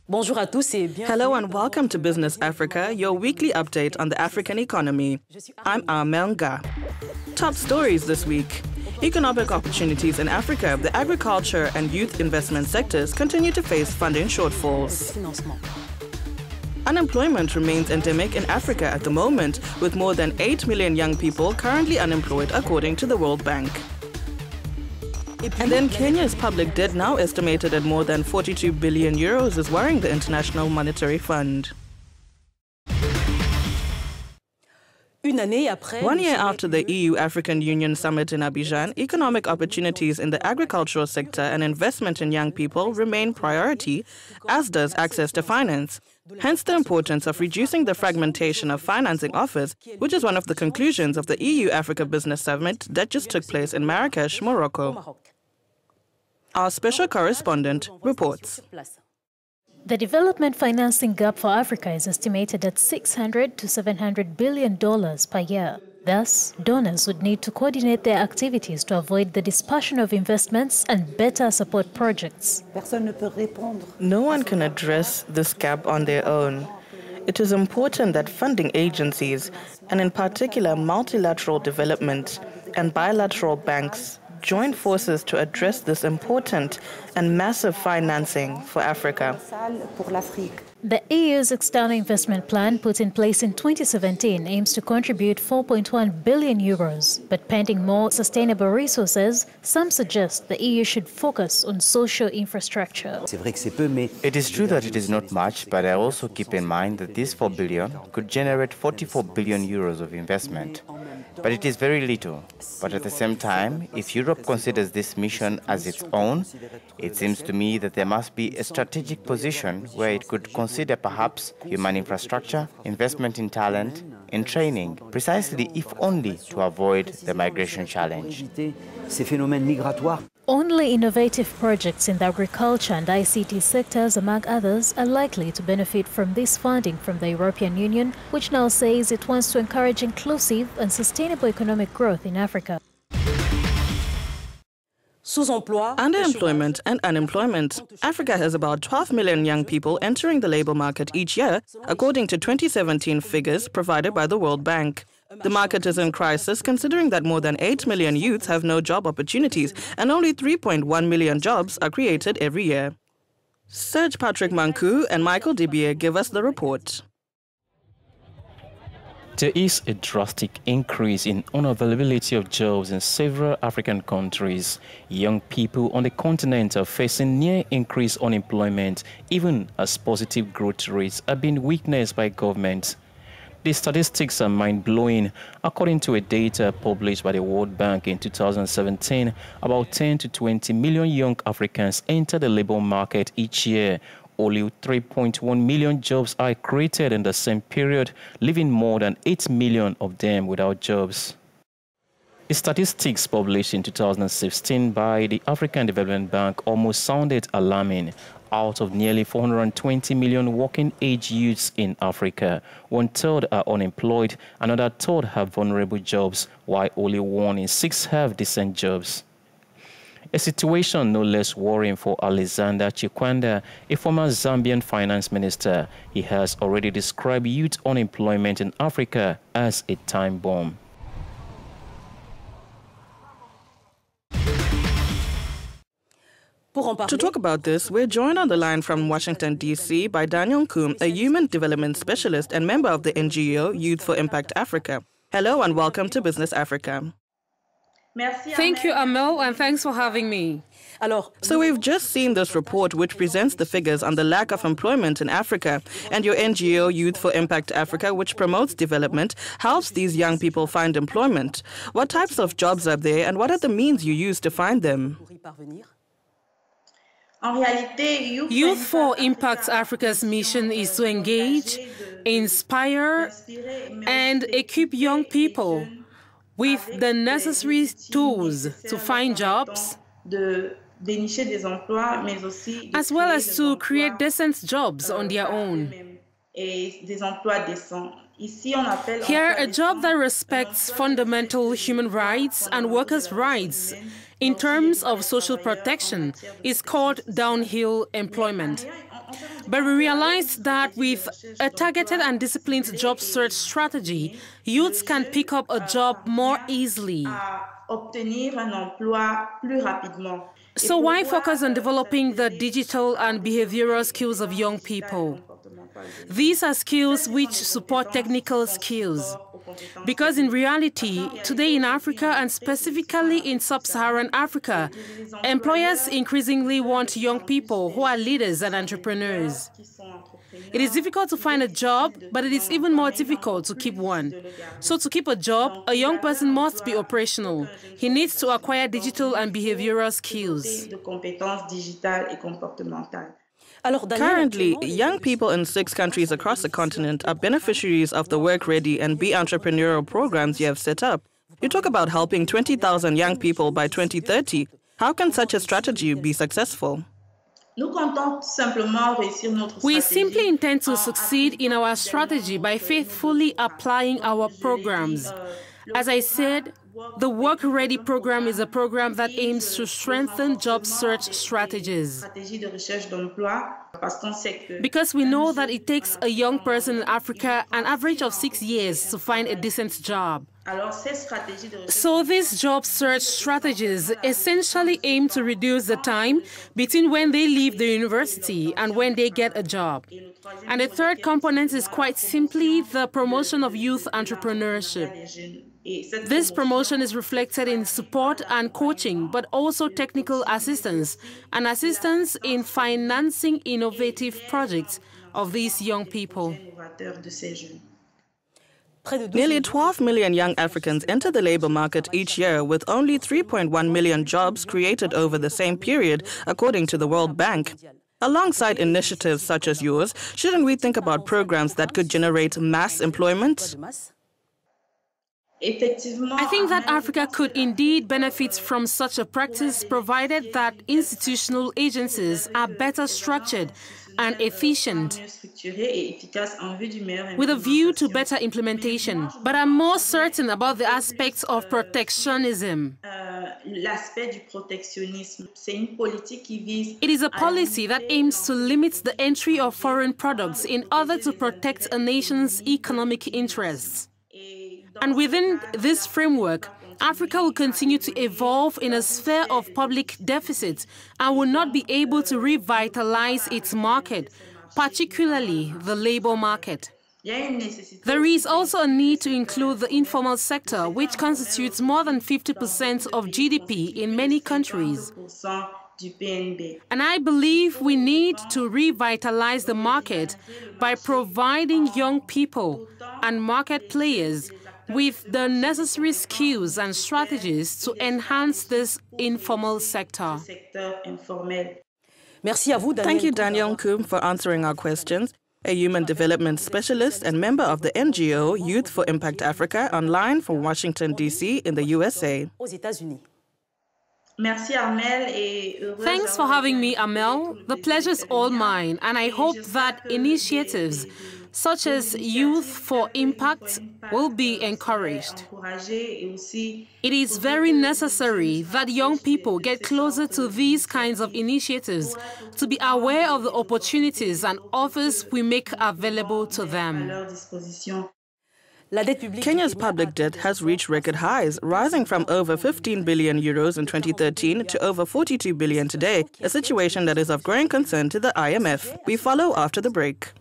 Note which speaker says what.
Speaker 1: Hello and welcome to Business Africa, your weekly update on the African economy. I'm Nga. Top stories this week. Economic opportunities in Africa, the agriculture and youth investment sectors continue to face funding shortfalls. Unemployment remains endemic in Africa at the moment, with more than 8 million young people currently unemployed according to the World Bank. And then Kenya's public debt, now estimated at more than 42 billion euros, is worrying the International Monetary Fund. 1 year after the EU-African Union summit in Abidjan, economic opportunities in the agricultural sector and investment in young people remain priority, as does access to finance. Hence the importance of reducing the fragmentation of financing offers, which is one of the conclusions of the EU-Africa Business Summit that just took place in Marrakech, Morocco. Our special correspondent reports.
Speaker 2: The development financing gap for Africa is estimated at $600 to $700 billion per year. Thus, donors would need to coordinate their activities to avoid the dispersion of investments and better support projects.
Speaker 1: No one can address this gap on their own. It is important that funding agencies, and in particular multilateral development and bilateral banks, join forces to address this important and massive financing for Africa.
Speaker 2: The EU's external investment plan, put in place in 2017, aims to contribute 4.1 billion euros. But pending more sustainable resources, some suggest the EU should focus on social infrastructure.
Speaker 3: It is true that it is not much, but I also keep in mind that this 4 billion could generate 44 billion euros of investment. But it is very little. But at the same time, if Europe considers this mission as its own, it seems to me that there must be a strategic position where it could consider perhaps human infrastructure, investment in talent, in training, precisely if only to avoid the migration challenge.
Speaker 2: Only innovative projects in the agriculture and ICT sectors, among others, are likely to benefit from this funding from the European Union, which now says it wants to encourage inclusive and sustainable economic growth in Africa.
Speaker 1: Underemployment and unemployment. Africa has about 12 million young people entering the labor market each year, according to 2017 figures provided by the World Bank. The market is in crisis considering that more than 8 million youths have no job opportunities and only 3.1 million jobs are created every year. Serge Patrick Mankou and Michael Dibier give us the report.
Speaker 4: There is a drastic increase in unavailability of jobs in several African countries. Young people on the continent are facing near increased unemployment, even as positive growth rates are being witnessed by governments. The statistics are mind-blowing. According to a data published by the World Bank in 2017, about 10 to 20 million young Africans enter the labor market each year. Only 3.1 million jobs are created in the same period, leaving more than 8 million of them without jobs. The statistics published in 2016 by the African Development Bank almost sounded alarming. Out of nearly 420 million working-age youths in Africa, 1/3 are unemployed, another third have vulnerable jobs, while only 1 in 6 have decent jobs. A situation no less worrying for Alexander Chikwanda, a former Zambian finance minister. He has already described youth unemployment in Africa as a time bomb.
Speaker 1: To talk about this, we're joined on the line from Washington, D.C. by Daniel Koum, a human development specialist and member of the NGO Youth for Impact Africa. Hello and welcome to Business Africa.
Speaker 5: Thank you, Amel, and thanks for having me.
Speaker 1: So we've just seen this report which presents the figures on the lack of employment in Africa, and your NGO Youth for Impact Africa, which promotes development, helps these young people find employment. What types of jobs are there and what are the means you use to find them?
Speaker 5: Youth for Impact Africa's mission is to engage, inspire, and equip young people with the necessary tools to find jobs, as well as to create decent jobs on their own. Here, a job that respects fundamental human rights and workers' rights in terms of social protection is called downhill employment. But we realized that with a targeted and disciplined job search strategy, youths can pick up a job more easily. So why focus on developing the digital and behavioral skills of young people? These are skills which support technical skills. Because in reality, today in Africa and specifically in sub-Saharan Africa, employers increasingly want young people who are leaders and entrepreneurs. It is difficult to find a job, but it is even more difficult to keep one. So to keep a job, a young person must be operational. He needs to acquire digital and behavioral skills.
Speaker 1: Currently, young people in 6 countries across the continent are beneficiaries of the Work Ready and Be Entrepreneurial programs you have set up. You talk about helping 20,000 young people by 2030. How can such a strategy be successful?
Speaker 5: We simply intend to succeed in our strategy by faithfully applying our programs. As I said, the Work Ready program is a program that aims to strengthen job search strategies. Because we know that it takes a young person in Africa an average of 6 years to find a decent job. So these job search strategies essentially aim to reduce the time between when they leave the university and when they get a job. And the third component is quite simply the promotion of youth entrepreneurship. This promotion is reflected in support and coaching, but also technical assistance and assistance in financing innovative projects of these young people.
Speaker 1: Nearly 12 million young Africans enter the labor market each year, with only 3.1 million jobs created over the same period, according to the World Bank. Alongside initiatives such as yours, shouldn't we think about programs that could generate mass employment?
Speaker 5: I think that Africa could indeed benefit from such a practice, provided that institutional agencies are better structured and efficient, with a view to better implementation. But I'm more certain about the aspects of protectionism. It is a policy that aims to limit the entry of foreign products in order to protect a nation's economic interests. And within this framework, Africa will continue to evolve in a sphere of public deficit and will not be able to revitalize its market, particularly the labor market. There is also a need to include the informal sector, which constitutes more than 50% of GDP in many countries. And I believe we need to revitalize the market by providing young people and market players with the necessary skills and strategies to enhance this informal sector.
Speaker 1: Thank you, Daniel Nkum, for answering our questions. A human development specialist and member of the NGO Youth for Impact Africa, online from Washington, D.C. in the USA.
Speaker 5: Thanks for having me, Amel. The pleasure is all mine, and I hope that initiatives such as Youth for Impact will be encouraged. It is very necessary that young people get closer to these kinds of initiatives to be aware of the opportunities and offers we make available to them.
Speaker 1: Kenya's public debt has reached record highs, rising from over 15 billion euros in 2013 to over 42 billion today, a situation that is of growing concern to the IMF. We follow after the break.